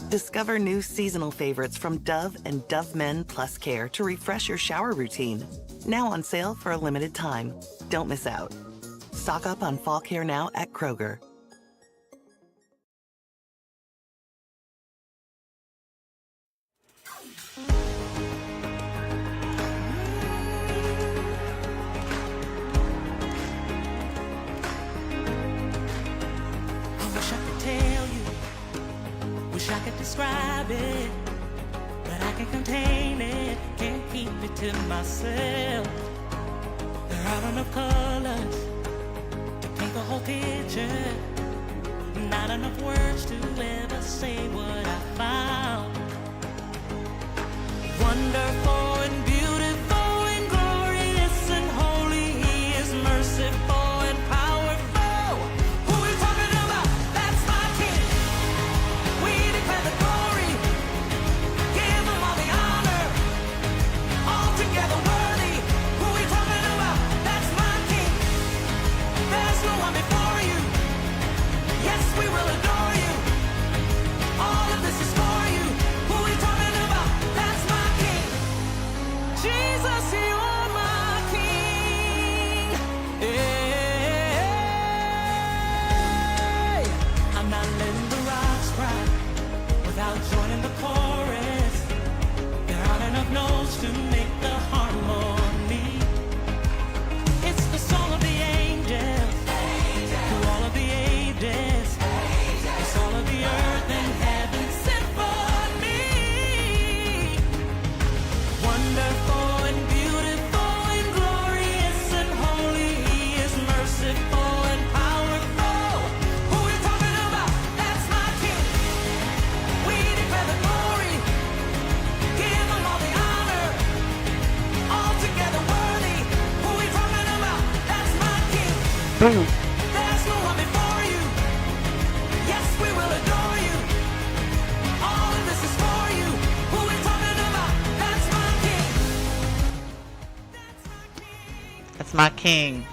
Discover new seasonal favorites from Dove and Dove Men Plus Care to refresh your shower routine. Now on sale for a limited time. Don't miss out. Stock up on fall care now at Kroger. Wish I could describe it, but I can't contain it, can't keep it to myself. There aren't enough colors to paint the whole picture, not enough words to ever say what I found. Wonderful and beautiful and glorious and holy, He is merciful and powerful. Who are we talking about? That's my King. We declare the glory, give Him all the honor, altogether worthy. Who are we talking about? That's my King. There's no one before you. Yes, we will adore you. All of this is for you. Who are we talking about? That's my King. Jesus, you're my King. Hey, I'm not letting the rocks cry without joining the chorus. There aren't enough notes to make the harmony. It's the song of the angels, through all of the ages. It's all of the earth and heaven symphony. Wonderful and beautiful and glorious and holy, He is merciful and powerful. Who are we talking about? That's my King. We declare the glory, give Him all the honor, altogether worthy. Who are we talking about? That's my King. There's no one before you. Yes, we will adore you. All of this is for you. Who are we talking about? That's my King. That's my King.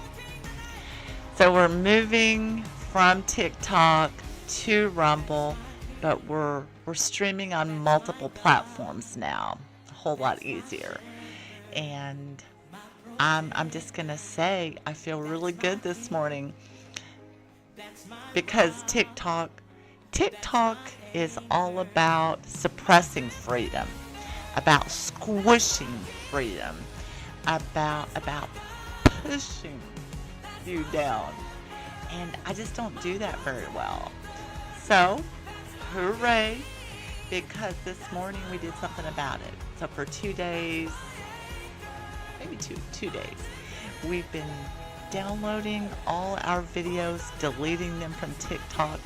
So we're moving from TikTok to Rumble, but we're streaming on multiple platforms now. A whole lot easier. And I'm just gonna say I feel really good this morning because TikTok is all about suppressing freedom, about squishing freedom, about pushing you down. And I just don't do that very well. So, hooray, because this morning we did something about it. So for 2 days, maybe two days, we've been downloading all our videos, deleting them from TikTok,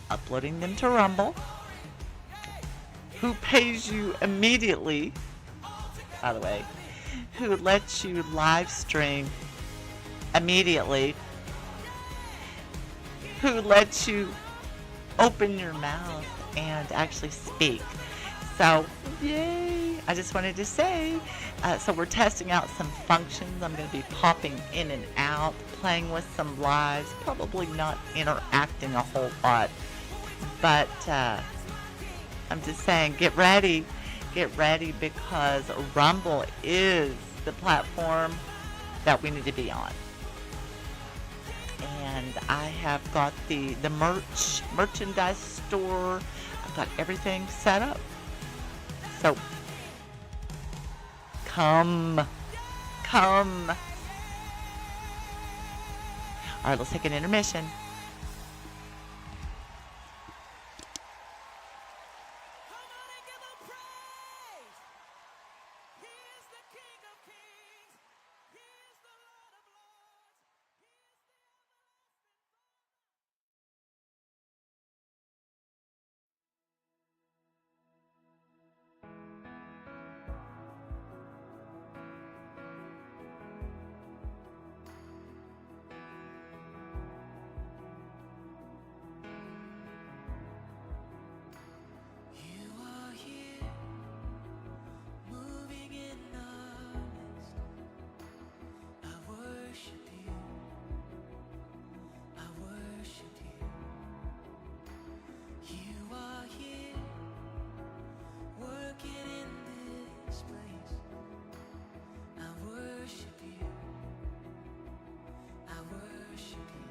uploading them to Rumble, who pays you immediately, by the way, who lets you live stream immediately, who lets you open your mouth and actually speak. So, yay! I just wanted to say, so we're testing out some functions. I'm going to be popping in and out, playing with some lives, probably not interacting a whole lot. But I'm just saying, get ready because Rumble is the platform that we need to be on. And I have got the merchandise store. I've got everything set up. So come. All right, let's take an intermission. this place. I worship you. I worship you.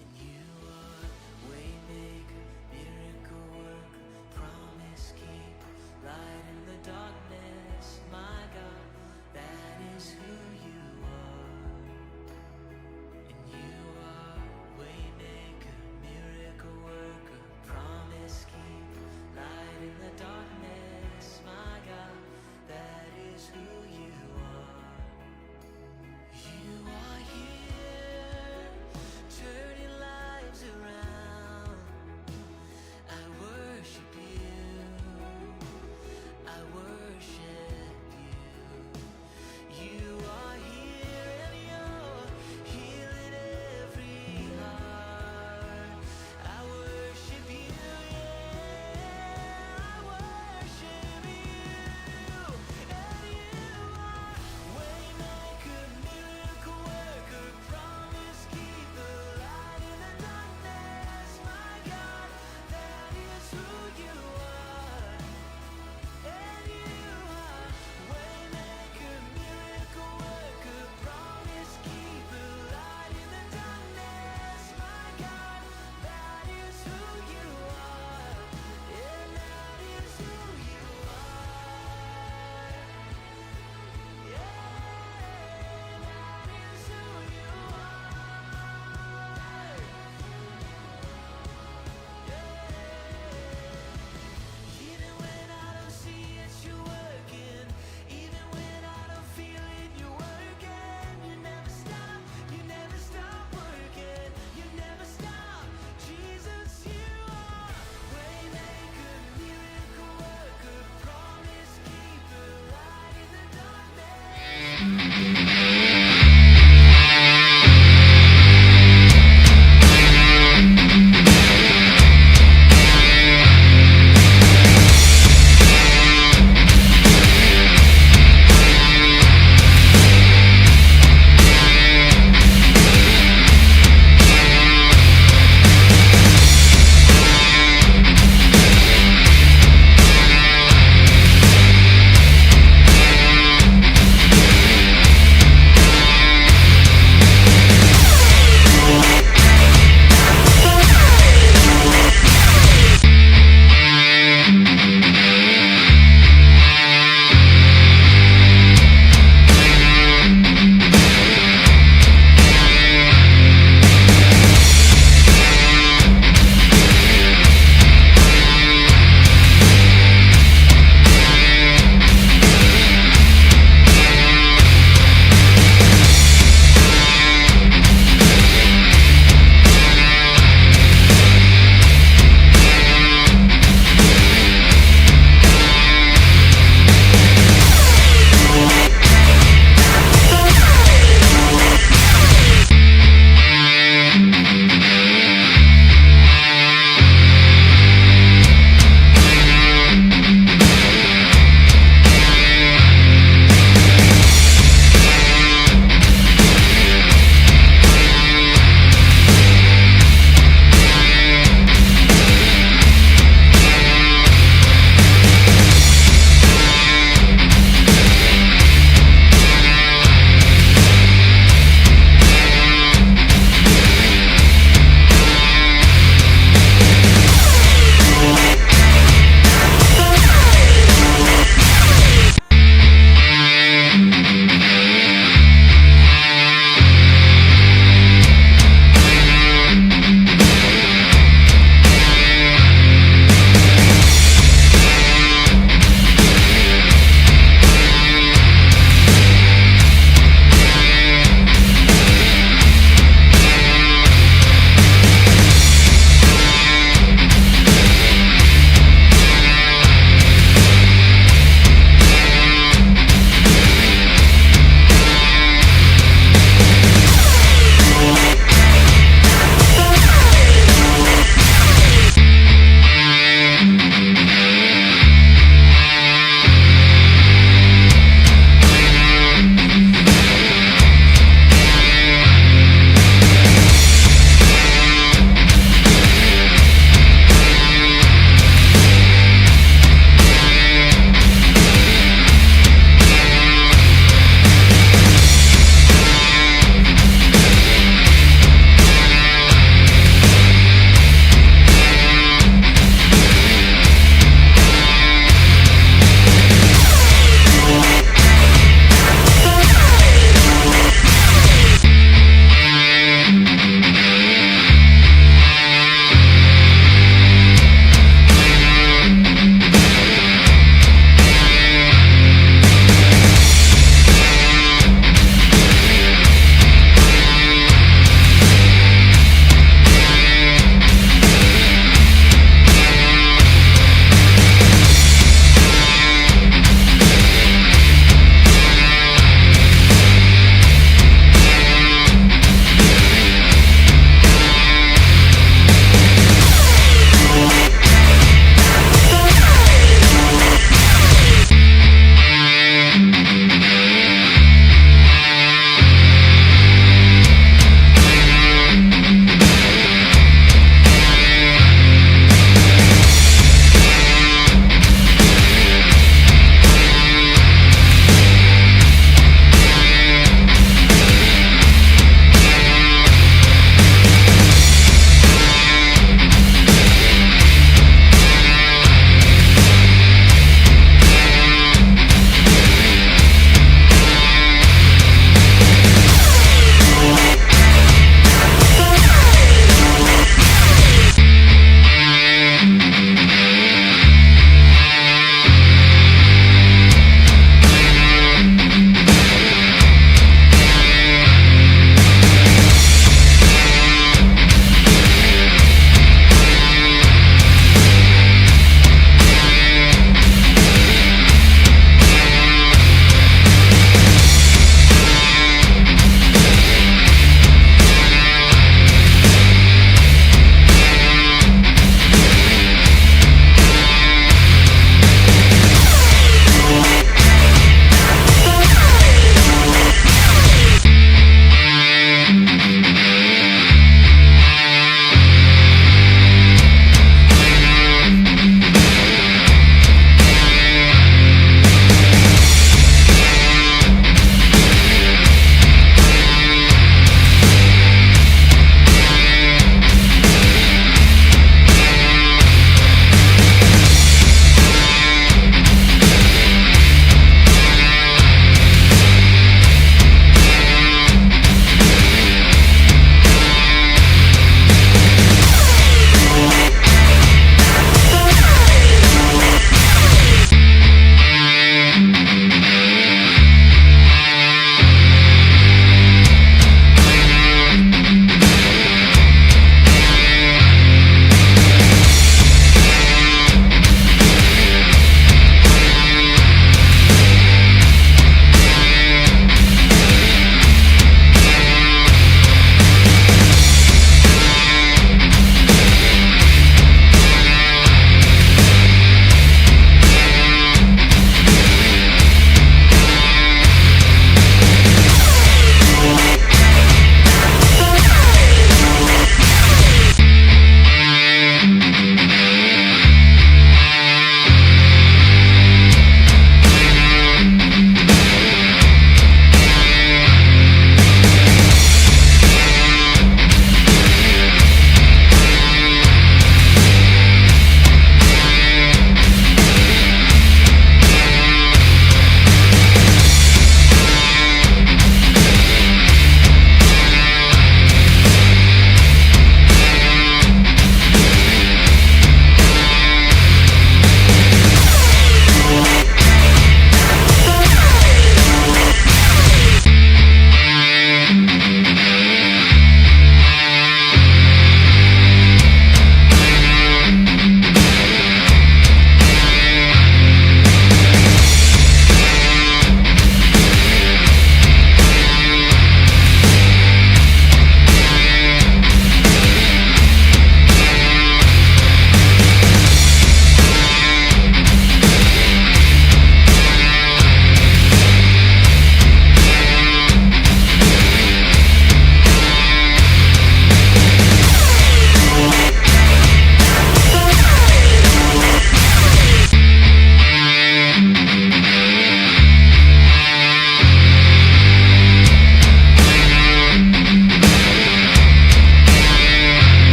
And you are waymaker, miracle worker, promise keeper, light in the darkness. My God, that is who you are. And you are waymaker, miracle worker, promise keeper, light in the darkness.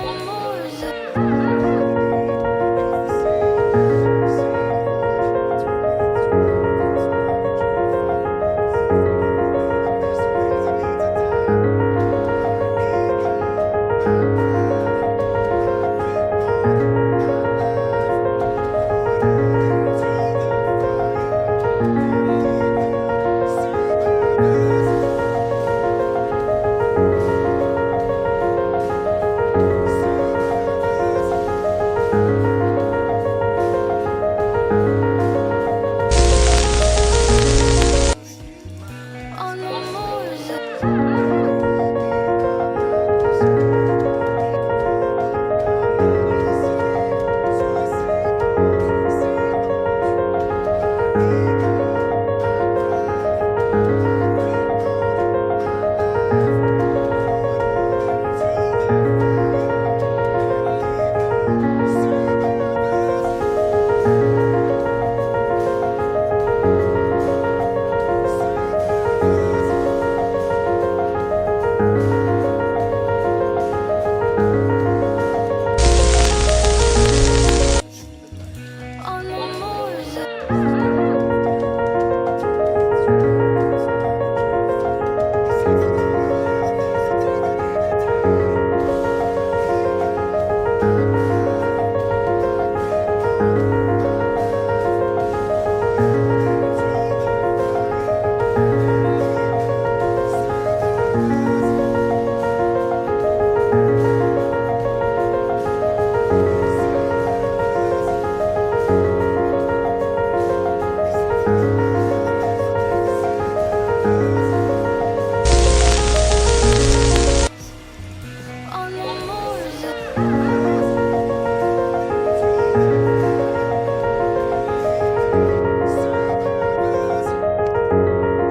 On the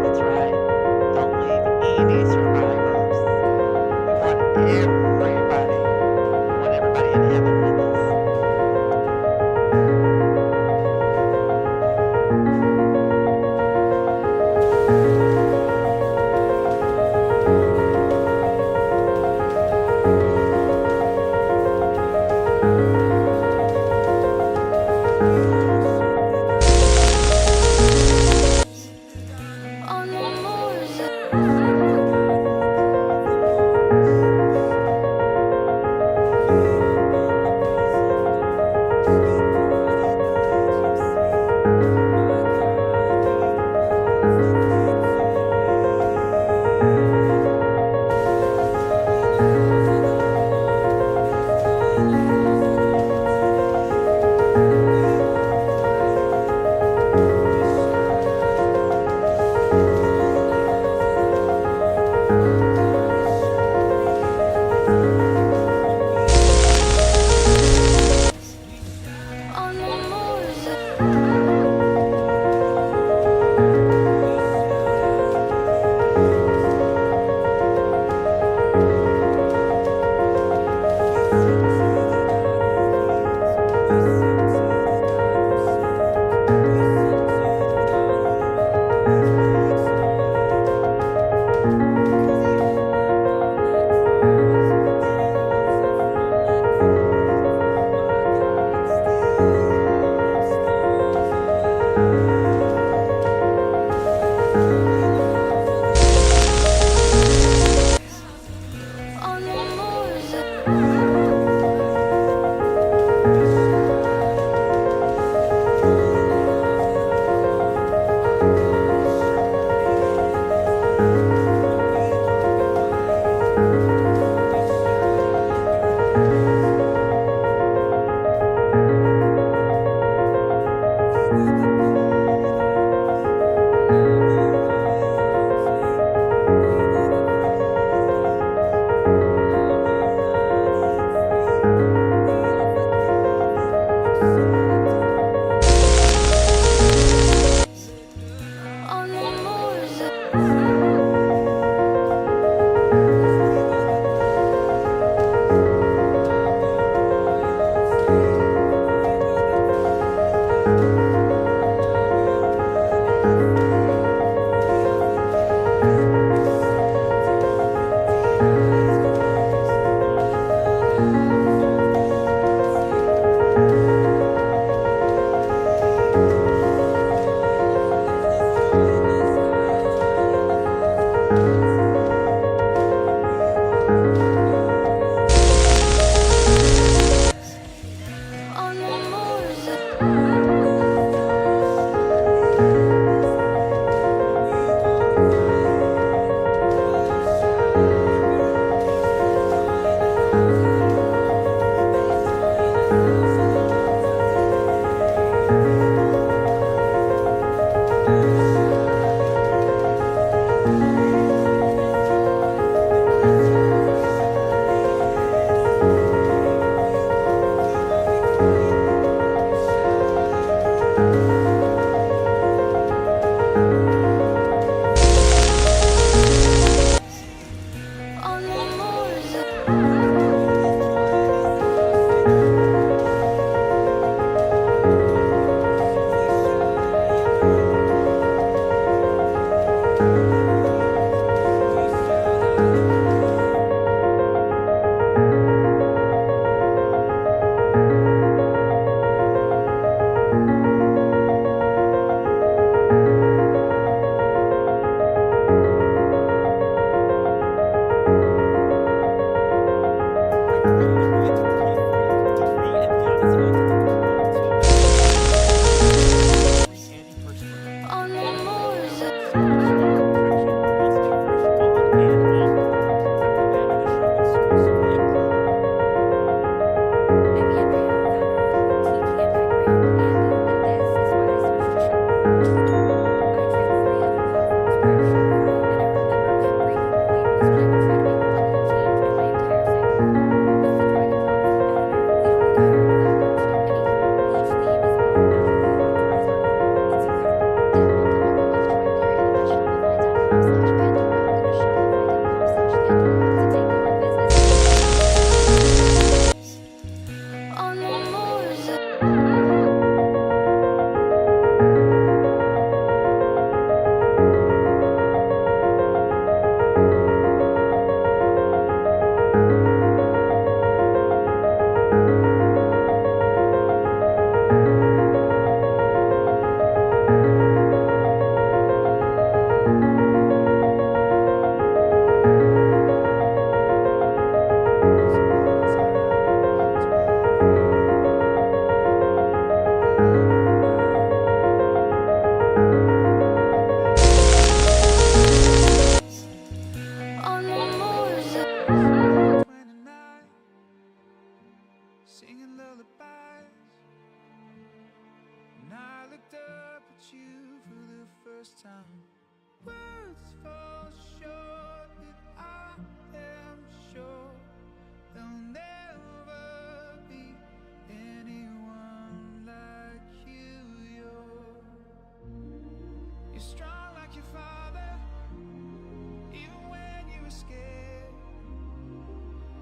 That's right. Don't leave any survivors. We want everybody in heaven with us. On the singing lullabies. And I looked up at you for the first time. Words fall short, but I am sure there'll never be anyone like you. You're strong like your father, even when you were scared.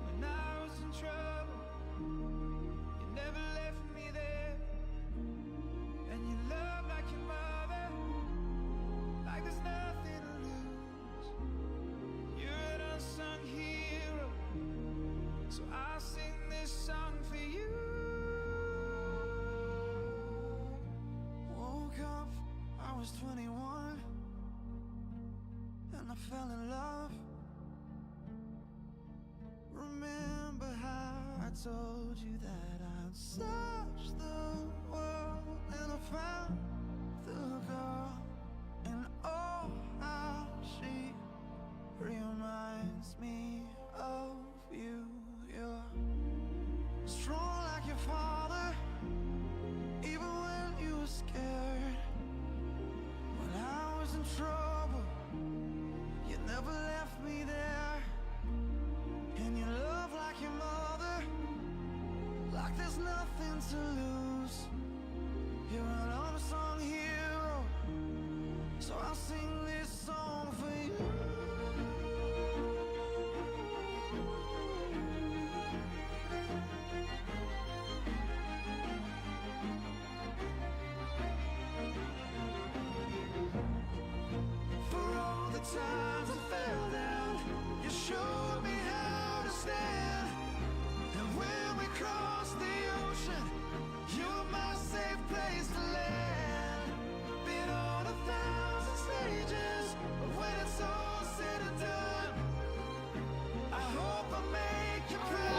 When I was in trouble, you never left me there. And you love like your mother, like there's nothing to lose. You're an unsung hero, so I'll sing this song for you. Woke up, I was 21, and I fell in love. Remember how I told you that I'd search the world, and I found the girl, and oh, how she reminds me of you. You're strong like your father, even when you were scared. When I was in trouble, you never left me there. And you love like your mother, like there's nothing to lose. You're an unsung hero, so I'll sing this song for you. For all the times I fell down, you showed me how to stand. And when we crossed the ocean, you were my safe place to land. Been on 1,000 stages, but when it's all said and done, I hope I make you proud.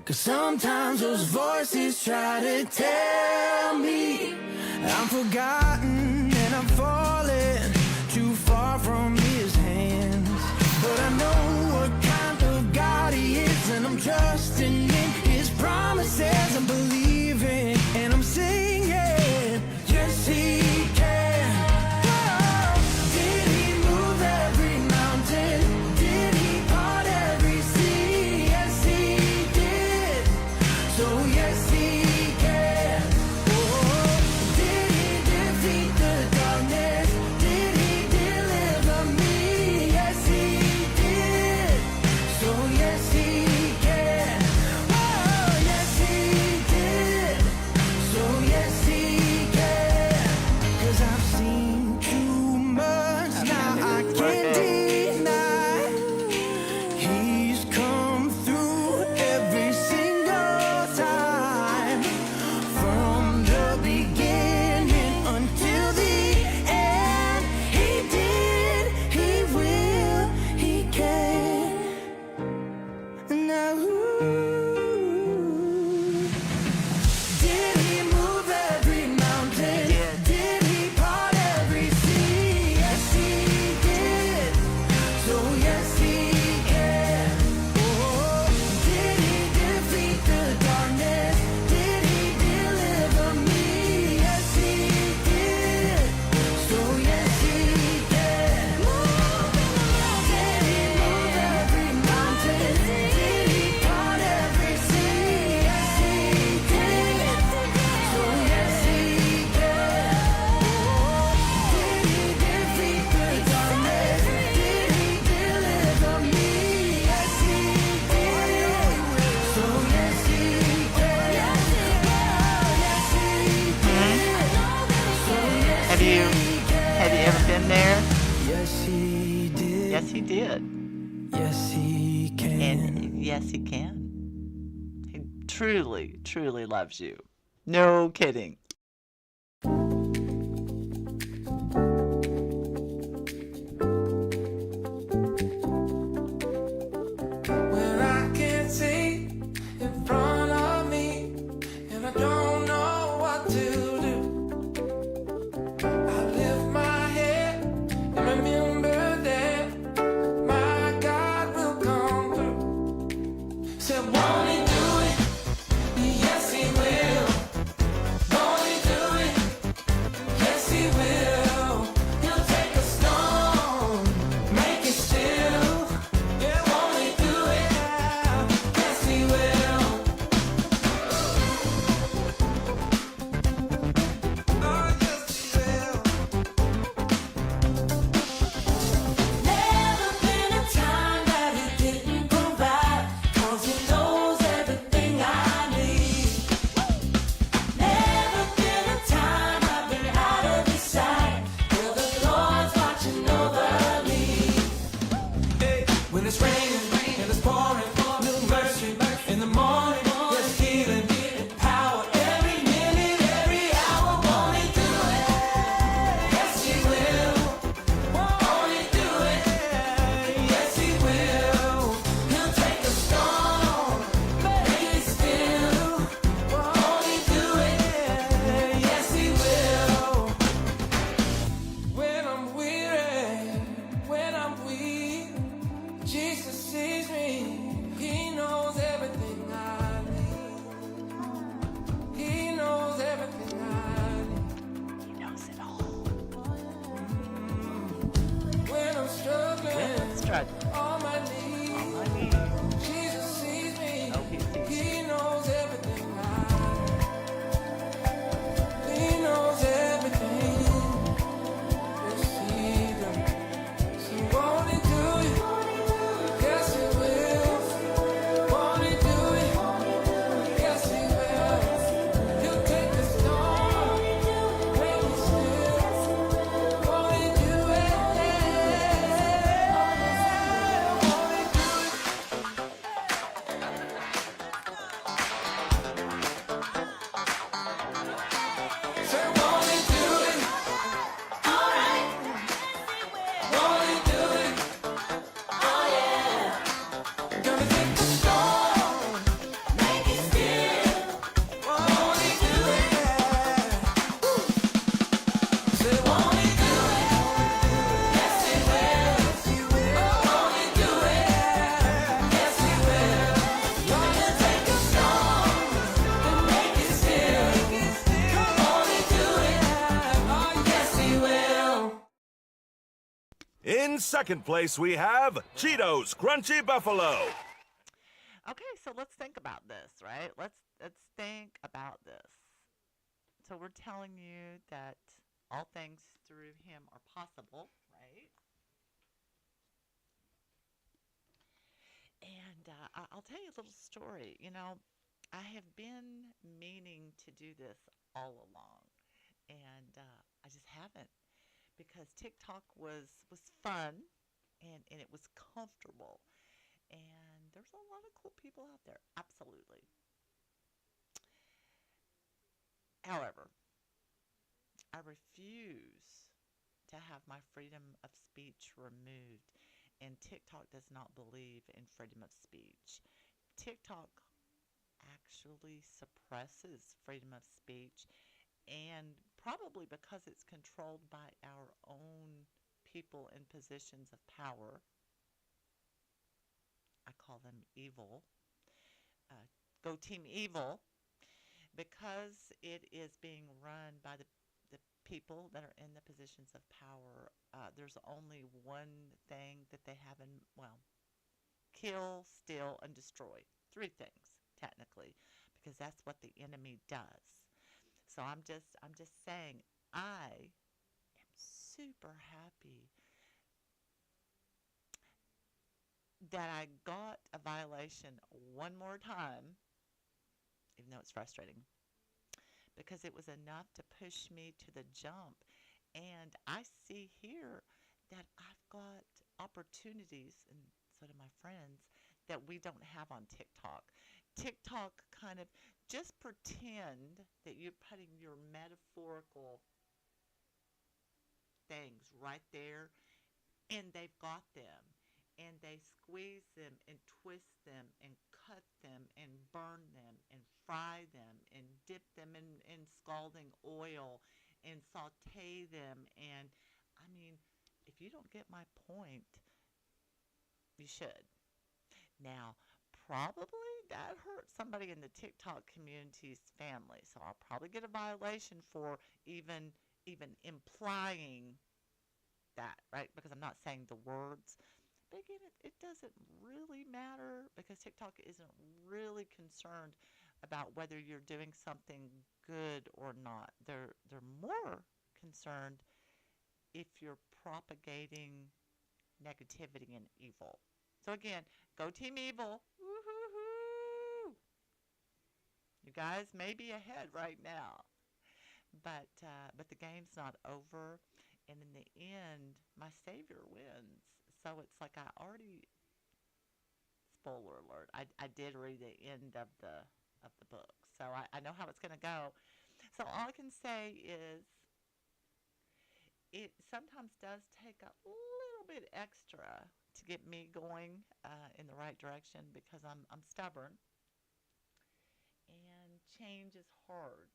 'Cause sometimes those voices try to tell me I'm forgotten and I'm falling too far from his hands. But I know what kind of God he is, and I'm trusting in his promises. I'm believing and I'm singing, yes he can. Oh, did he move every mountain? Did he part every sea? Yes he did. So yes he can. Oh, did he defeat the darkness? Did he deliver me? Yes he did. So yes he can. Oh yes he did. So yes he can. 'Cause I've seen too much, now I can't deny. He's come through every single time, from the beginning until the end. He did, he will, he can. Now, did he move every mountain? Did he part every sea? Yes he did. So yes he can. Oh, did he defeat the darkness? Did he deliver me? Yes he did. So yes he can. Did he move every mountain? Did he part every sea? Yes he did. So yes he can. Did he defeat the darkness? Did he deliver me? Yes he did. So yes he can. Yes he did. So yes Have you ever been there? yes he did. Yes, he did. Yes he can. And yes, he can. He truly, truly loves you. No kidding. When I can't see in front of me, and I don't know what to do, I lift my head and remember that my God will come through. Said, won't he do it? Yes, he will. Won't In second place, we have Cheetos Crunchy Buffalo. Okay, so let's think about this, right? Let's think about this. So we're telling you that all things through him are possible, right? And I'll tell you a little story. You know, I have been meaning to do this all along, and I just haven't because TikTok was fun and it was comfortable, and there's a lot of cool people out there. Absolutely. However, I refuse to have my freedom of speech removed, and TikTok does not believe in freedom of speech. TikTok actually suppresses freedom of speech, and probably because it's controlled by our own people in positions of power. I call them evil. Go Team Evil, because it is being run by the people that are in the positions of power. There's only one thing that they have in, well, kill, steal, and destroy. Three things, technically, because that's what the enemy does. So I'm just saying, I am super happy that I got a violation one more time, even though it's frustrating, because it was enough to push me to the jump. And I see here that I've got opportunities, and so do my friends, that we don't have on TikTok. TikTok kind of just pretend that you're putting your metaphorical things right there, and they've got them. And they squeeze them and twist them and cut them and burn them and fry them and dip them in scalding oil and saute them. And I mean, if you don't get my point, you should. Now, probably that hurt somebody in the TikTok community's family, so I'll probably get a violation for even implying that, right? Because I'm not saying the words. But again, it doesn't really matter because TikTok isn't really concerned about whether you're doing something good or not. They're more concerned if you're propagating negativity and evil. So again, go Team Evil. Woo-hoo-hoo. You guys may be ahead right now, but the game's not over, and in the end, my Savior wins. So it's like I already, spoiler alert, I did read the end of the book, so I know how it's going to go. So all I can say is it sometimes does take a little bit extra to get me going in the right direction because I'm stubborn, and change is hard.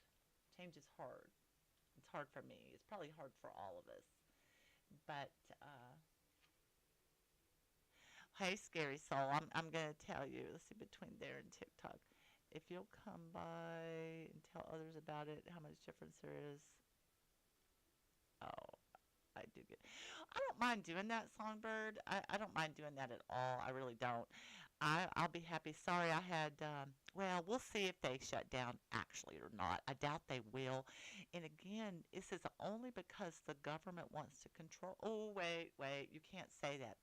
Change is hard. It's hard for me. It's probably hard for all of us. But hey, Scary Soul, I'm going to tell you, let's see, between there and TikTok, if you'll come by and tell others about it, how much difference there is. Oh, I do get. I don't mind doing that, Songbird. I don't mind doing that at all. I really don't. I'll be happy. Sorry, I had. Well, we'll see if they shut down actually or not. I doubt they will. And again, this is only because the government wants to control. Oh, wait. You can't say that.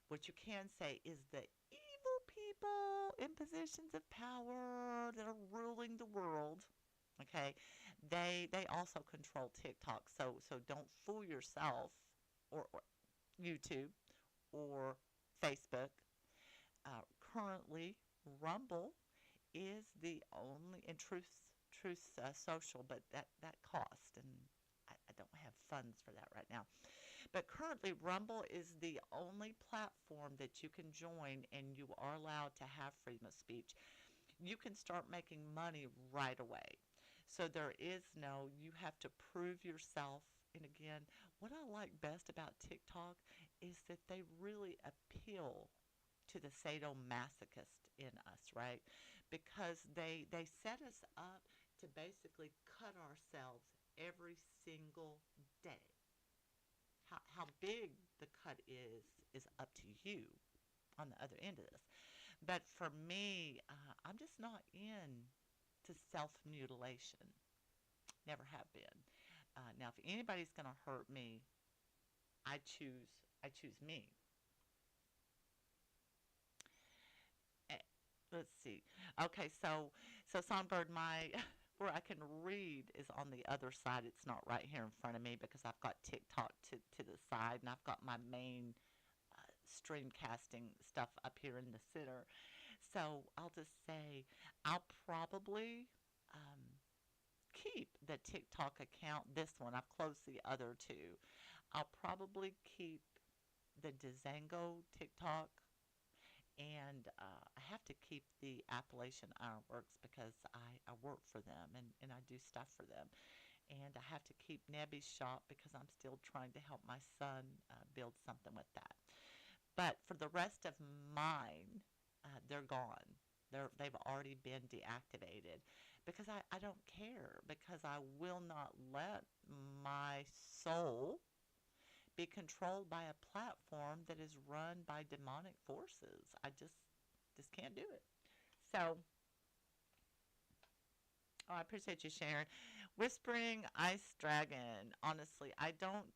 What you can say is the evil people in positions of power that are ruling the world. Okay, they also control TikTok, so don't fool yourself, or YouTube or Facebook. Currently, Rumble is the only, and Truth Social, but that cost, and I don't have funds for that right now. But currently, Rumble is the only platform that you can join, and you are allowed to have freedom of speech. You can start making money right away. So there is no, you have to prove yourself. And again, what I like best about TikTok is that they really appeal to the sadomasochist in us, right? Because they set us up to basically cut ourselves every single day. How big the cut is up to you on the other end of this. But for me, I'm just not in to self-mutilation. Never have been. Now, if anybody's going to hurt me, I choose me. Let's see. Okay, so Songbird, my where I can read is on the other side. It's not right here in front of me because I've got TikTok to the side, and I've got my main stream casting stuff up here in the center. So I'll just say I'll probably keep the TikTok account. This one, I've closed the other two. I'll probably keep the Dzango TikTok. And I have to keep the Appalachian Ironworks because I work for them and I do stuff for them. And I have to keep Nebby's shop because I'm still trying to help my son build something with that. But for the rest of mine, they're gone. They've already been deactivated because I don't care, because I will not let my soul be controlled by a platform that is run by demonic forces. I just can't do it. So, I appreciate you sharing. Whispering Ice Dragon. Honestly, I don't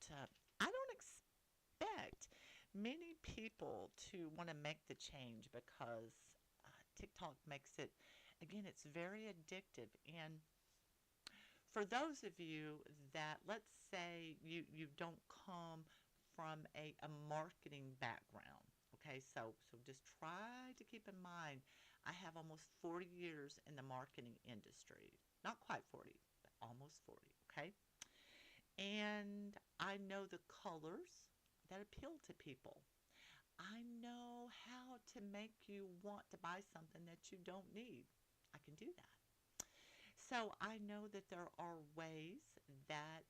expect many people to want to make the change because TikTok makes it, again, it's very addictive. And for those of you that, let's say you don't come from a marketing background, okay, so just try to keep in mind, I have almost 40 years in the marketing industry. Not quite 40, but almost 40, okay? And I know the colors that appeal to people. I know how to make you want to buy something that you don't need. I can do that. So I know that there are ways that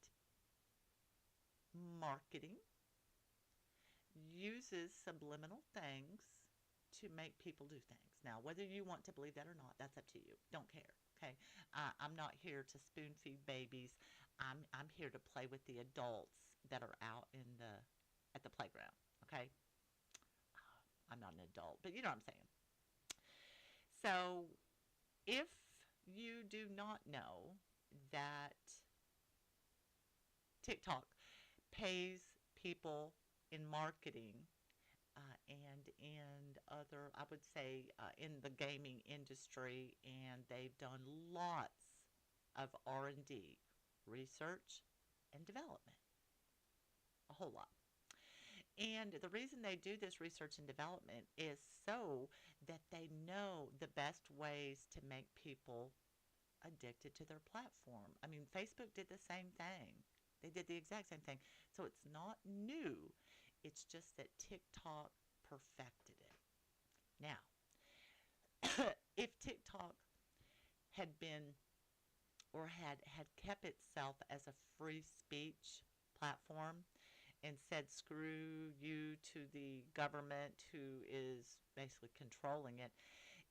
marketing uses subliminal things to make people do things. Now, whether you want to believe that or not, that's up to you. Don't care. Okay, I'm not here to spoon feed babies. I'm here to play with the adults that are out at the playground. Okay, I'm not an adult, but you know what I'm saying. So, if you do not know that TikTok pays people in marketing and in other, I would say, in the gaming industry, and they've done lots of R&D, research and development, a whole lot. And the reason they do this research and development is so that they know the best ways to make people addicted to their platform. I mean, Facebook did the same thing. They did the exact same thing. So it's not new. It's just that TikTok perfected it. Now, if TikTok had been or had kept itself as a free speech platform and said screw you to the government who is basically controlling it,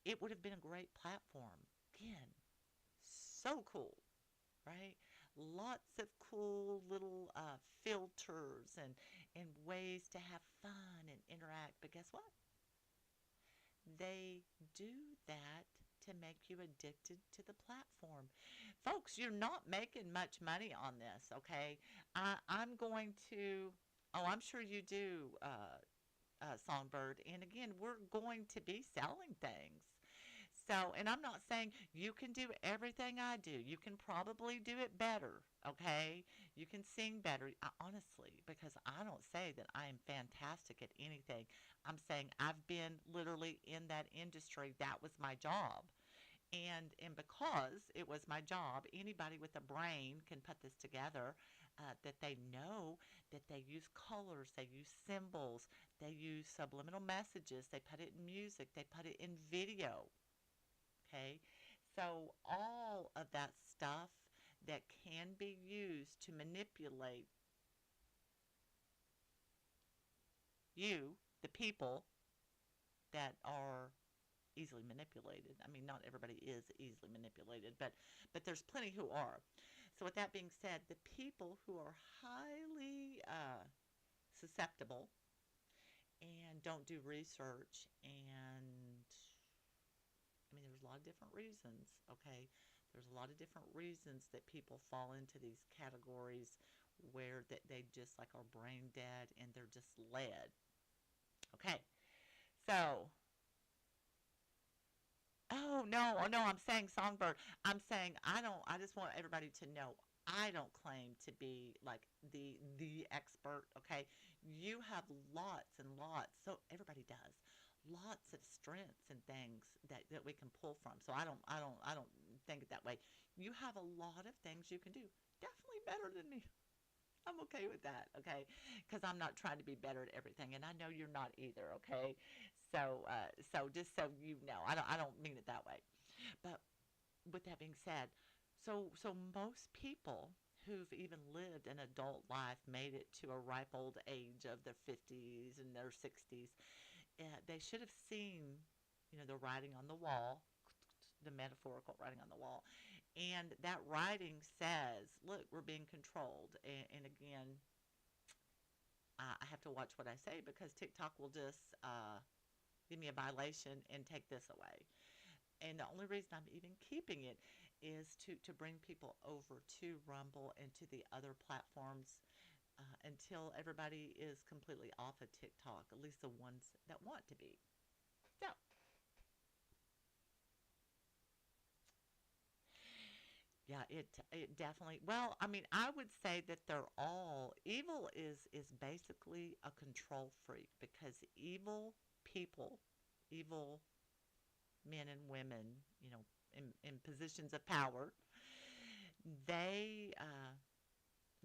it would have been a great platform. Again, so cool, right? Lots of cool little filters and ways to have fun and interact. But guess what? They do that to make you addicted to the platform. Folks, you're not making much money on this, okay? I'm going to, I'm sure you do, Songbird. And again, we're going to be selling things. So, and I'm not saying you can do everything I do. You can probably do it better, okay? You can sing better, honestly, because I don't say that I am fantastic at anything. I'm saying I've been literally in that industry. That was my job. And because it was my job, anybody with a brain can put this together, that they know that they use colors, they use symbols, they use subliminal messages, they put it in music, they put it in video. Okay, so all of that stuff that can be used to manipulate you, the people that are easily manipulated. I mean, not everybody is easily manipulated, but there's plenty who are. So with that being said, the people who are highly susceptible and don't do research. And I mean, there's a lot of different reasons, okay? There's a lot of different reasons that people fall into these categories where that they just like are brain dead and they're just led. Okay, so, oh no, oh no, I'm saying Songbird. I'm saying I just want everybody to know I don't claim to be like the expert, okay? You have lots and lots, so everybody does. Lots of strengths and things that we can pull from. So I don't think it that way. You have a lot of things you can do. Definitely better than me. I'm okay with that, okay? Because I'm not trying to be better at everything, and I know you're not either, okay? So just so you know, I don't mean it that way. But with that being said, so most people who've even lived an adult life made it to a ripe old age of their 50s and their 60s. They should have seen, the writing on the wall, the metaphorical writing on the wall. And that writing says, look, we're being controlled. And again, I have to watch what I say because TikTok will just give me a violation and take this away. And the only reason I'm even keeping it is to bring people over to Rumble and to the other platforms until everybody is completely off of TikTok, at least the ones that want to be. So, yeah, it definitely. Well, I mean, I would say that they're all evil is basically a control freak because evil people, evil men and women, in positions of power, they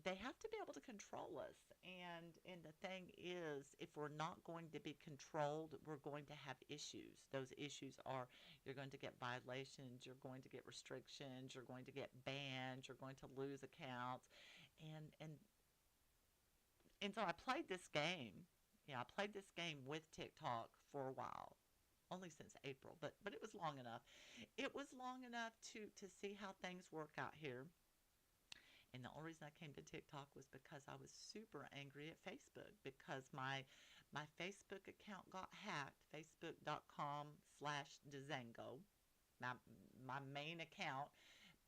they have to be able to control us. And the thing is, if we're not going to be controlled, we're going to have issues. Those issues are you're going to get violations, you're going to get restrictions, you're going to get banned, you're going to lose accounts. And so I played this game. Yeah, I played this game with TikTok for a while. Only since April, but it was long enough. It was long enough to see how things work out here. And the only reason I came to TikTok was because I was super angry at Facebook because my Facebook account got hacked, facebook.com/Dzango. My main account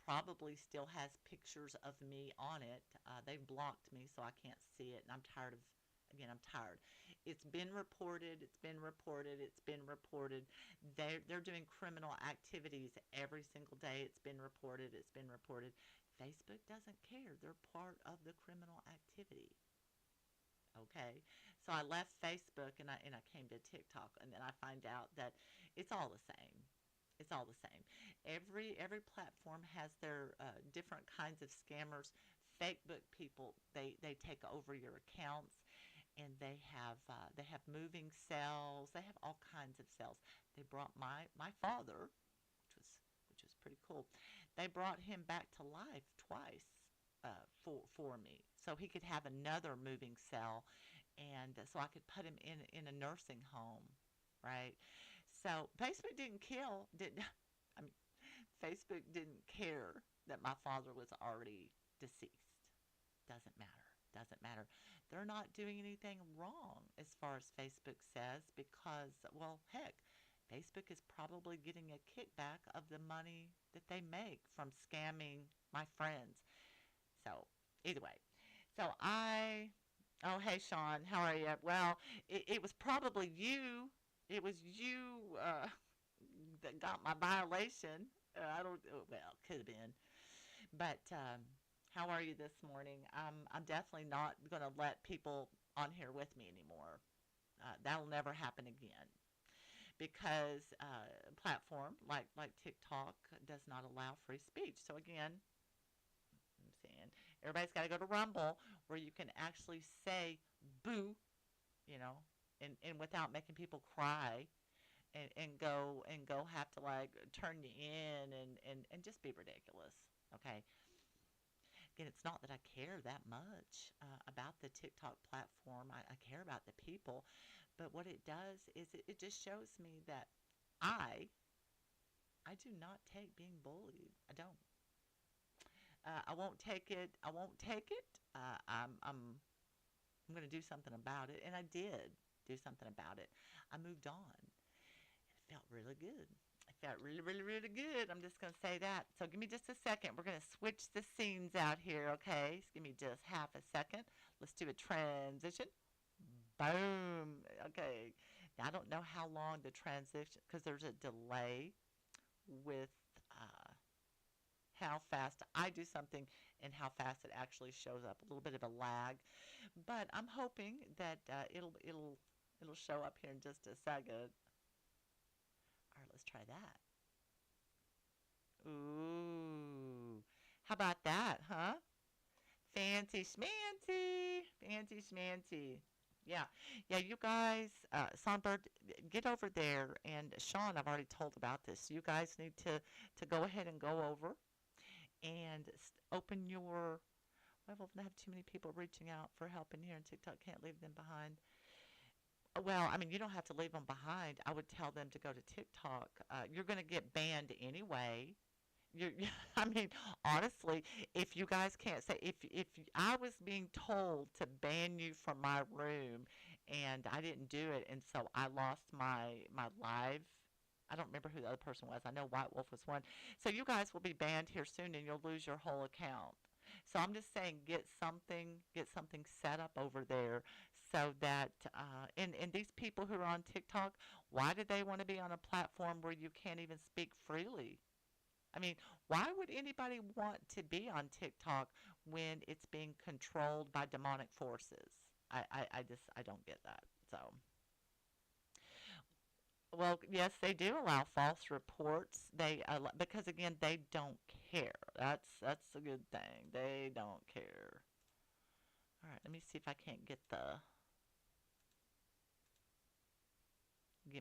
probably still has pictures of me on it. They blocked me so I can't see it, and I'm tired of. Again, I'm tired. It's been reported. It's been reported. It's been reported. They're doing criminal activities every single day. It's been reported. It's been reported. Facebook doesn't care. They're part of the criminal activity. Okay, so I left Facebook and I came to TikTok, and then I find out that it's all the same. It's all the same. Every platform has their different kinds of scammers. Facebook people, they take over your accounts, and they have moving cells. They have all kinds of cells. They brought my father, which was pretty cool. They brought him back to life twice for me, so he could have another moving cell, and so I could put him in a nursing home, right? So Facebook I mean, Facebook didn't care that my father was already deceased. Doesn't matter. Doesn't matter. They're not doing anything wrong as far as Facebook says because, well, heck, Facebook is probably getting a kickback of the money that they make from scamming my friends. So, either way. So, oh, hey, Sean, how are you? Well, it was probably you. It was you that got my violation. I don't, well, could have been. But, how are you this morning? I'm definitely not going to let people on here with me anymore. That'll never happen again because a platform like TikTok does not allow free speech. So again, I'm saying everybody's got to go to Rumble where you can actually say boo, and without making people cry. And go have to like turn you in and just be ridiculous. Okay. Again, it's not that I care that much about the TikTok platform. I care about the people. But what it does is it just shows me that I do not take being bullied. I don't. I won't take it. I won't take it. I'm I'm going to do something about it. And I did do something about it. I moved on. It felt really good. It felt really, really, really good. I'm just going to say that. So give me just a second. We're going to switch the scenes out here, okay? Just give me just half a second. Let's do a transition. Boom. Okay. Now, I don't know how long the transition, because there's a delay with how fast I do something and how fast it actually shows up. A little bit of a lag, but I'm hoping that it'll show up here in just a second. All right, let's try that. Ooh, how about that, huh? Fancy schmancy, fancy schmancy. Yeah, yeah, you guys, Songbird, get over there, and Sean, I've already told about this. You guys need to go ahead and go over and open your, well, I have too many people reaching out for help in here, and TikTok can't leave them behind. Well, I mean, you don't have to leave them behind. I would tell them to go to TikTok. You're going to get banned anyway. I mean, honestly, if you guys can't say, if I was being told to ban you from my room and I didn't do it, and so I lost my live. I don't remember who the other person was. I know White Wolf was one. So you guys will be banned here soon, and you'll lose your whole account. So I'm just saying, get something set up over there, so that and these people who are on TikTok, why do they want to be on a platform where you can't even speak freely? I mean, why would anybody want to be on TikTok when it's being controlled by demonic forces? I don't get that. So, well, yes, they do allow false reports. They because again, they don't care. That's a good thing. They don't care. All right, let me see if I can't get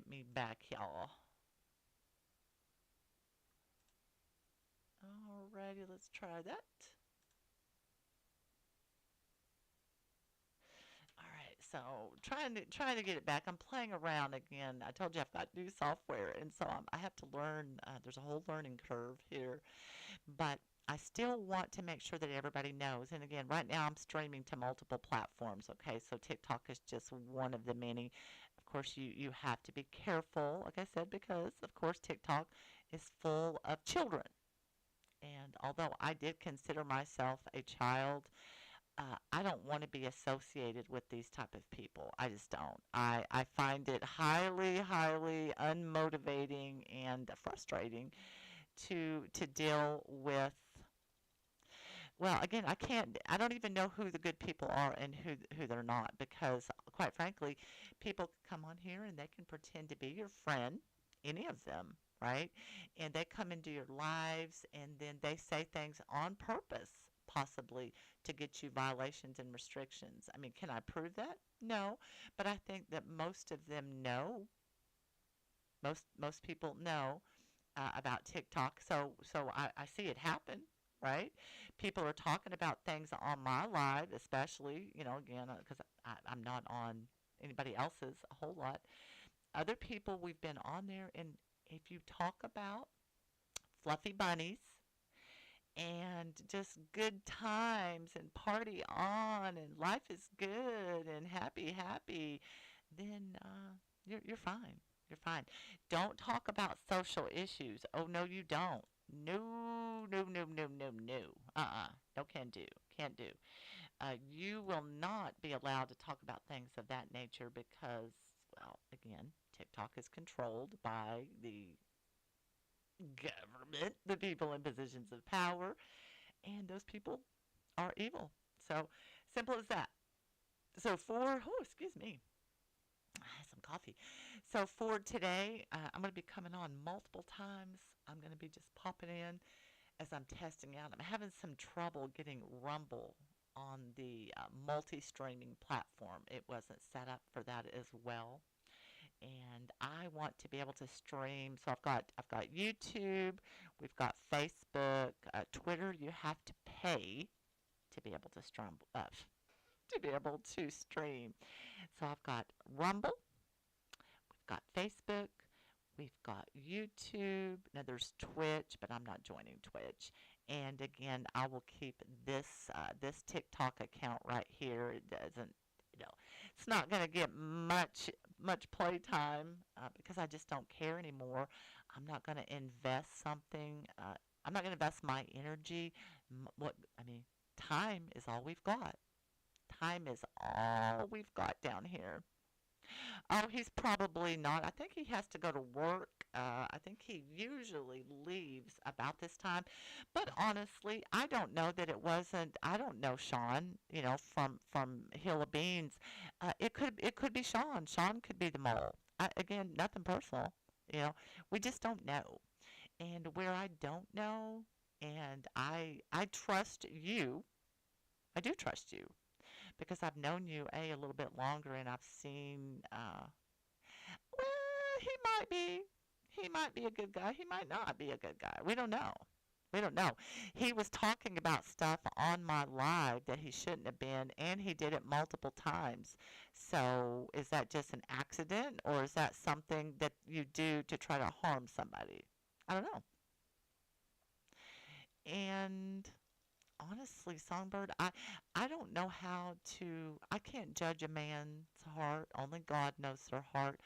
me back, y'all. Alrighty, let's try that. Alright, so trying to get it back. I'm playing around again. I told you I've got new software, and so I have to learn. There's a whole learning curve here, but I still want to make sure that everybody knows. And again, right now I'm streaming to multiple platforms. Okay, so TikTok is just one of the many. Of course, you have to be careful, like I said, because of course TikTok is full of children. And although I did consider myself a child, I don't want to be associated with these type of people. I just don't. I find it highly, highly unmotivating and frustrating to deal with. Well, again, I don't even know who the good people are and who they're not, because quite frankly, people can come on here and they can pretend to be your friend, any of them, right? And they come into your lives and then they say things on purpose, possibly to get you violations and restrictions. I mean, can I prove that? No, but I think that most of them know. Most people know about TikTok, so I see it happen, right? People are talking about things on my live, especially, again, because I'm not on anybody else's a whole lot. Other people, we've been on there, and if you talk about fluffy bunnies and just good times and party on and life is good and happy, happy, then you're fine. You're fine. Don't talk about social issues. Oh, no, you don't. No, no, no, no, no, no. No can do. Can't do. You will not be allowed to talk about things of that nature because, well, again, TikTok is controlled by the government, the people in positions of power, and those people are evil. So, simple as that. So, excuse me. I had some coffee. So for today, I'm going to be coming on multiple times. I'm going to be just popping in as I'm testing out. I'm having some trouble getting Rumble on the multi-streaming platform. It wasn't set up for that as well. And I want to be able to stream. So I've got YouTube, we've got Facebook, Twitter. You have to pay to be able to stream. So I've got Rumble, we've got Facebook, we've got YouTube. Now there's Twitch, but I'm not joining Twitch. And again, I will keep this TikTok account right here. it's not going to get much playtime because I just don't care anymore. I'm not going to invest something. I'm not going to invest my energy. Time is all we've got. Time is all we've got down here. Oh, he's probably not. I think he has to go to work. I think he usually leaves about this time. But honestly, I don't know that it wasn't. I don't know Sean. From Hill of Beans. It could be Sean. Sean could be the mole. Again, nothing personal. We just don't know. And where I don't know, and I trust you. I do trust you because I've known you a little bit longer and I've seen well, he might be a good guy, he might not be a good guy, we don't know. He was talking about stuff on my live that he shouldn't have been, and he did it multiple times. So is that just an accident, or is that something that you do to try to harm somebody? I don't know. And honestly, Songbird, I don't know I can't judge a man's heart. Only God knows their heart.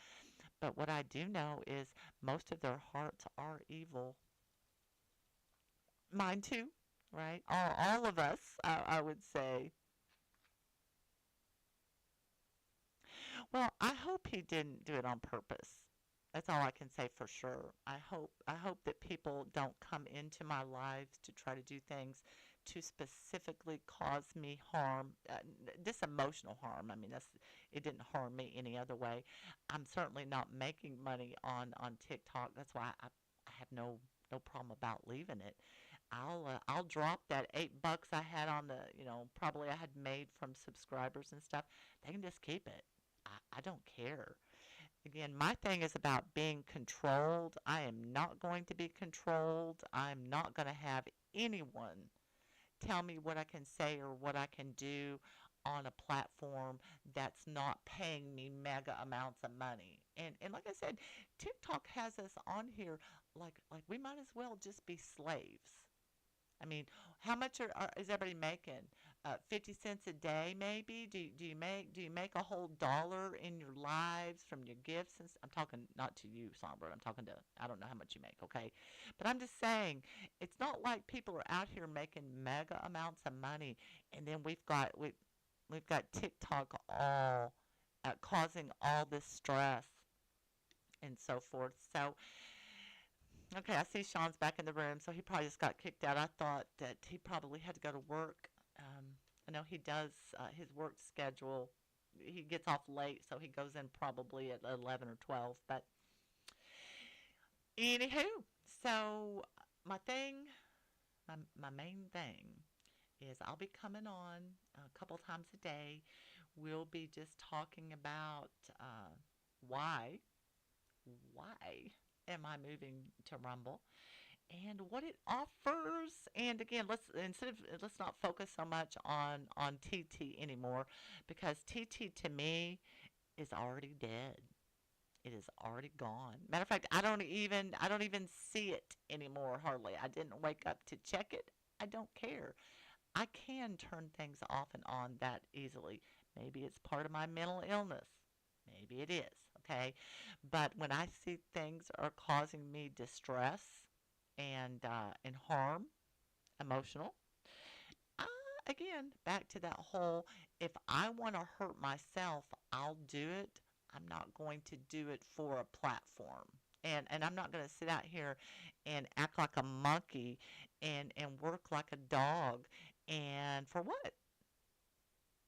But what I do know is most of their hearts are evil. Mine too, right? All of us, I would say. Well, I hope he didn't do it on purpose. That's all I can say for sure. I hope that people don't come into my lives to try to do things to specifically cause me harm, this emotional harm. I mean, it didn't harm me any other way. I'm certainly not making money on TikTok. That's why I have no problem about leaving it. I'll drop that $8 I had on the probably I had made from subscribers and stuff. They can just keep it. I don't care. Again, my thing is about being controlled. I am not going to be controlled. I'm not going to have anyone tell me what I can say or what I can do on a platform that's not paying me mega amounts of money. And like I said, TikTok has us on here like we might as well just be slaves. I mean, how much is everybody making? 50 cents a day, maybe? Do you make a whole dollar in your lives from your gifts? I'm talking not to you, Songbird. I'm talking to, I don't know how much you make, okay? But I'm just saying, it's not like people are out here making mega amounts of money, and then we've got TikTok all causing all this stress and so forth. So. Okay, I see Sean's back in the room, so he probably just got kicked out. I thought that he probably had to go to work. I know he does his work schedule. He gets off late, so he goes in probably at 11 or 12. But anywho, so my main thing is I'll be coming on a couple times a day. We'll be just talking about why am I moving to Rumble and what it offers. And again, let's not focus so much on TT anymore, because TT to me is already dead. It is already gone. Matter of fact, I don't even see it anymore hardly. I didn't wake up to check it. I don't care. I can turn things off and on that easily. Maybe it's part of my mental illness. Maybe it is, okay? But when I see things are causing me distress and harm, emotional, again, back to that whole, if I want to hurt myself, I'll do it. I'm not going to do it for a platform. And I'm not going to sit out here and act like a monkey and work like a dog. And for what?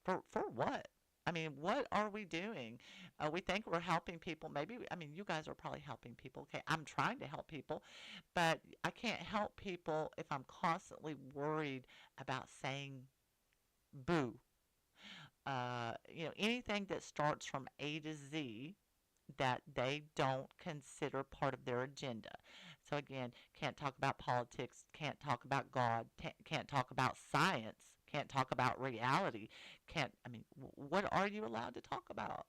For what? I mean, what are we doing? We think we're helping people. Maybe, I mean, you guys are probably helping people. Okay, I'm trying to help people, but I can't help people if I'm constantly worried about saying boo. Anything that starts from A to Z that they don't consider part of their agenda. So again, can't talk about politics, can't talk about God, can't talk about science, can't talk about reality, what are you allowed to talk about?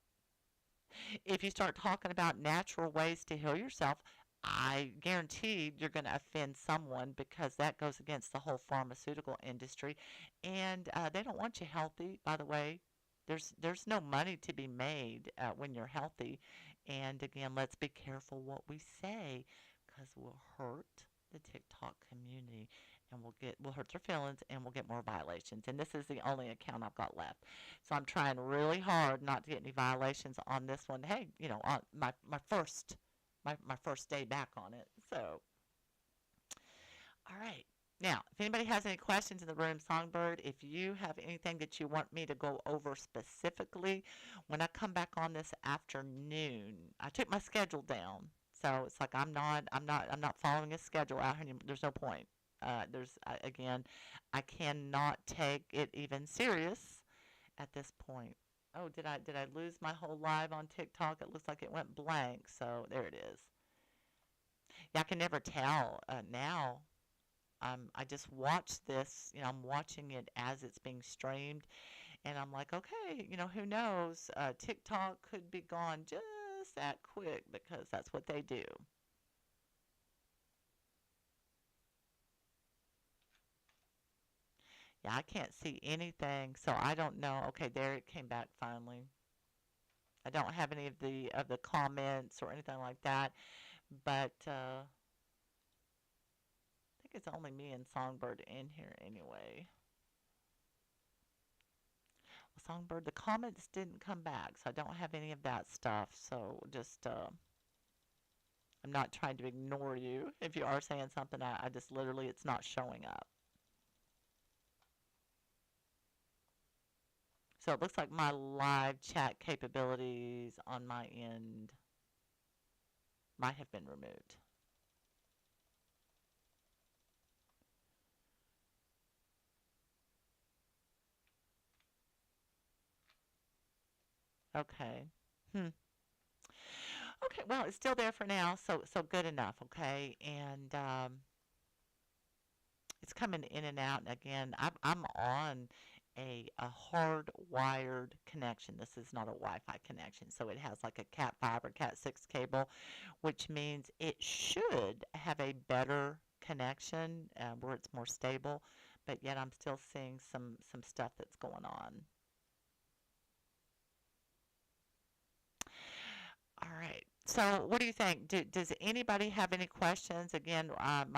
If you start talking about natural ways to heal yourself, I guarantee you're going to offend someone, because that goes against the whole pharmaceutical industry. And they don't want you healthy, by the way. There's no money to be made when you're healthy. And again, let's be careful what we say because we'll hurt the TikTok community and we'll hurt their feelings and we'll get more violations. And this is the only account I've got left. So I'm trying really hard not to get any violations on this one. Hey, on my first day back on it. So all right. Now, if anybody has any questions in the room, Songbird, if you have anything that you want me to go over specifically, when I come back on this afternoon, I took my schedule down. So it's like I'm not following a schedule out here. There's no point. Again, I cannot take it even serious at this point. Oh, did I lose my whole live on TikTok? It looks like it went blank. So there it is. Yeah, I can never tell now. I just watch this, I'm watching it as it's being streamed, and I'm like, okay, who knows? TikTok could be gone just that quick because that's what they do. Yeah, I can't see anything, so I don't know. Okay, there it came back finally. I don't have any of the comments or anything like that, but I think it's only me and Songbird in here anyway. Well, Songbird, the comments didn't come back, so I don't have any of that stuff. So just, I'm not trying to ignore you. If you are saying something, I just literally, it's not showing up. So it looks like my live chat capabilities on my end might have been removed. Okay. Okay, well, it's still there for now, so good enough, okay? And it's coming in and out. And again, I'm on a hardwired connection. This is not a Wi-Fi connection, so it has like a Cat5 or Cat6 cable, which means it should have a better connection where it's more stable, but yet I'm still seeing some stuff that's going on. All right. So what do you think? Does anybody have any questions? Again, let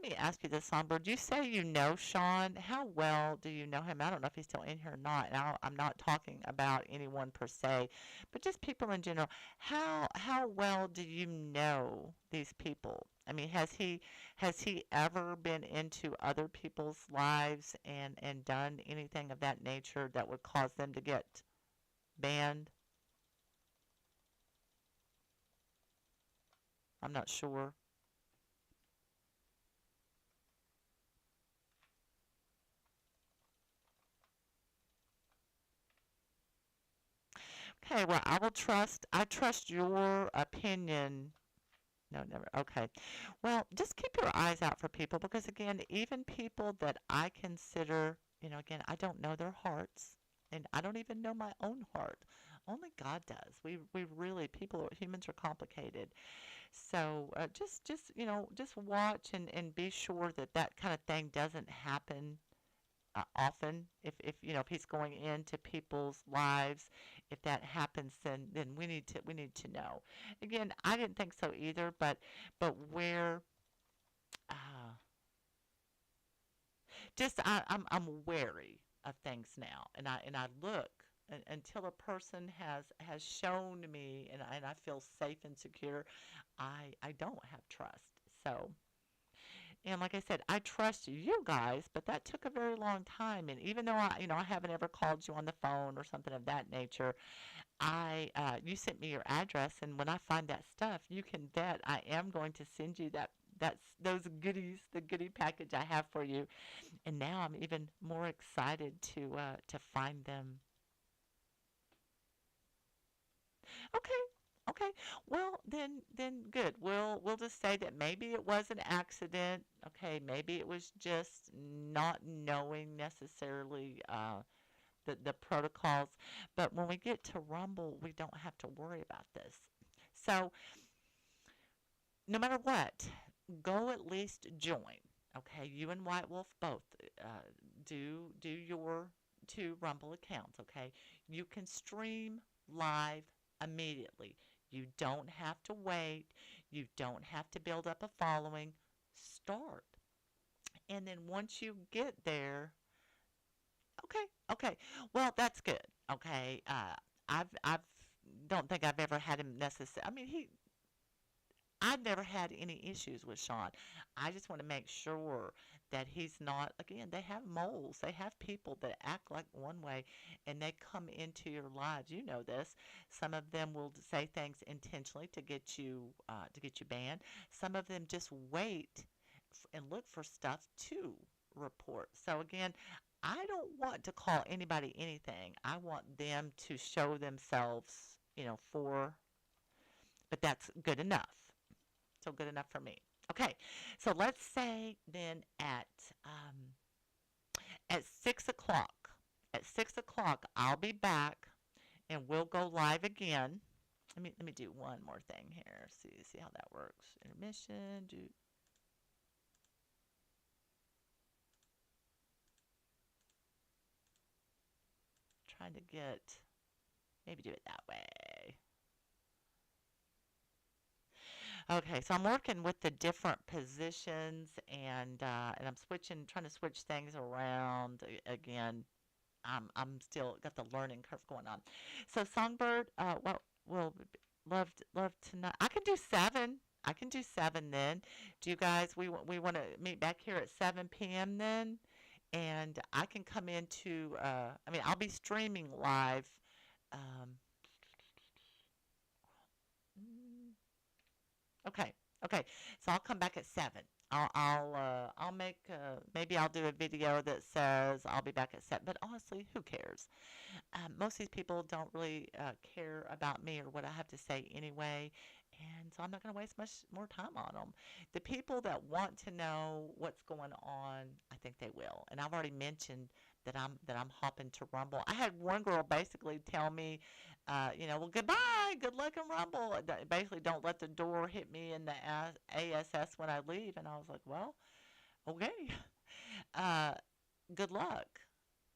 me ask you this, Songbird. You say you know Sean. How well do you know him? I don't know if he's still in here or not. And I'm not talking about anyone per se, but just people in general. How well do you know these people? I mean, has he ever been into other people's lives and done anything of that nature that would cause them to get banned? I'm not sure. Okay, well, I trust your opinion. No, never. Okay. Well, just keep your eyes out for people because, again, even people that I consider, again, I don't know their hearts. And I don't even know my own heart. Only God does. We really, humans are complicated. So just watch and be sure that kind of thing doesn't happen often. If he's going into people's lives, if that happens, then we need to know. Again, I didn't think so either, but where I'm wary of things now, and I look until a person has shown me and I feel safe and secure. I don't have trust. So, and like I said, I trust you guys, but that took a very long time. And even though I haven't ever called you on the phone or something of that nature, you sent me your address, and when I find that stuff, you can bet I am going to send you those goodies, the goodie package I have for you. And now I'm even more excited to find them. Okay. Well, then good. We'll just say that maybe it was an accident. Okay, maybe it was just not knowing necessarily the protocols. But when we get to Rumble, we don't have to worry about this. So no matter what, go at least join. Okay, you and White Wolf both do to Rumble accounts, okay? You can stream live immediately. You don't have to wait. You don't have to build up a following. Start. And then once you get there, okay. Well, that's good. Okay. I've don't think I've ever had him necessarily. I mean, I've never had any issues with Sean. I just want to make sure that he's not, again, they have moles. They have people that act like one way and they come into your lives. You know this. Some of them will say things intentionally to get you banned. Some of them just wait and look for stuff to report. So again, I don't want to call anybody anything. I want them to show themselves, but that's good enough. So good enough for me. Okay, so let's say then at 6 o'clock. At 6 o'clock, I'll be back, and we'll go live again. Let me do one more thing here. See how that works. Intermission. Trying to maybe do it that way. Okay, so I'm working with the different positions and I'm trying to switch things around again. I'm still got the learning curve going on. So Songbird, what will love to know? I can do 7. I can do 7 then. Do you guys? We want to meet back here at 7 p.m. then, and I can come into. I'll be streaming live. Okay. So I'll come back at 7. I'll make maybe I'll do a video that says I'll be back at 7. But honestly, who cares? Most of these people don't really care about me or what I have to say anyway, and so I'm not going to waste much more time on them. The people that want to know what's going on, I think they will. And I've already mentioned that I'm hopping to Rumble. I had one girl basically tell me, well, goodbye, good luck in Rumble. Basically, don't let the door hit me in the ASS when I leave. And I was like, well, okay. Good luck.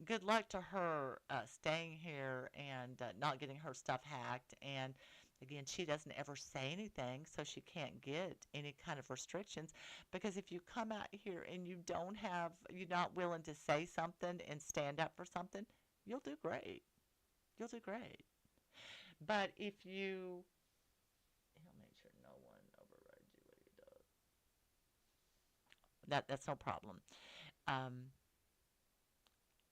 Good luck to her staying here and not getting her stuff hacked. And again, she doesn't ever say anything, so she can't get any kind of restrictions. Because if you come out here and you're not willing to say something and stand up for something, you'll do great. You'll do great. But if he'll make sure no one overrides you what he does. That's no problem.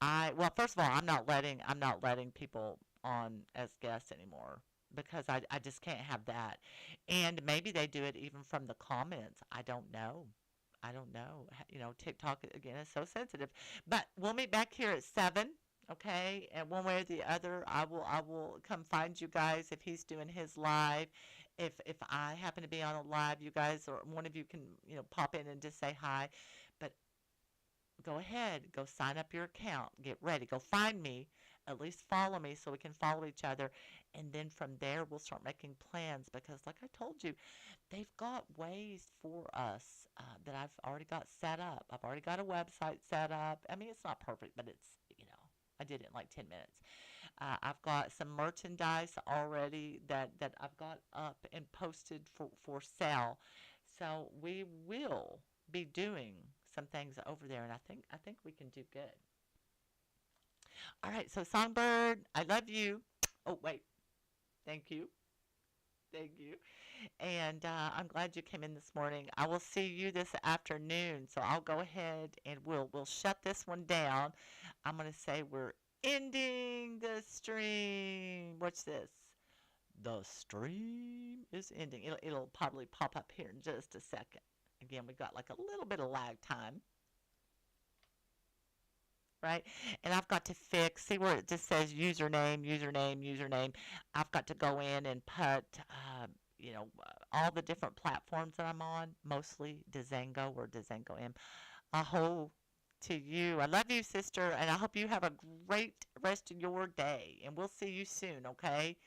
Well, first of all, I'm not letting people on as guests anymore because I just can't have that. And maybe they do it even from the comments. I don't know. TikTok again is so sensitive. But we'll meet back here at 7, okay? And one way or the other, I will come find you guys if he's doing his live. If I happen to be on a live, you guys or one of you can pop in and just say hi. But go ahead, go sign up your account, get ready, go find me, at least follow me so we can follow each other, and then from there we'll start making plans because like I told you, they've got ways for us that I've already got set up. I've already got a website set up. I mean, it's not perfect, but it's, I did it in like 10 minutes. I've got some merchandise already that I've got up and posted for sale. So we will be doing some things over there, and I think we can do good. All right, so Songbird, I love you. Oh, wait. Thank you. And I'm glad you came in this morning. I will see you this afternoon, so I'll go ahead and we'll shut this one down. I'm going to say we're ending the stream. Watch this. The stream is ending. It'll probably pop up here in just a second. Again, we've got like a little bit of lag time. Right? And I've got to see where it just says username. I've got to go in and put, all the different platforms that I'm on, mostly Dezango or Dezango M. Aho to you. I love you, sister, and I hope you have a great rest of your day. And we'll see you soon, okay?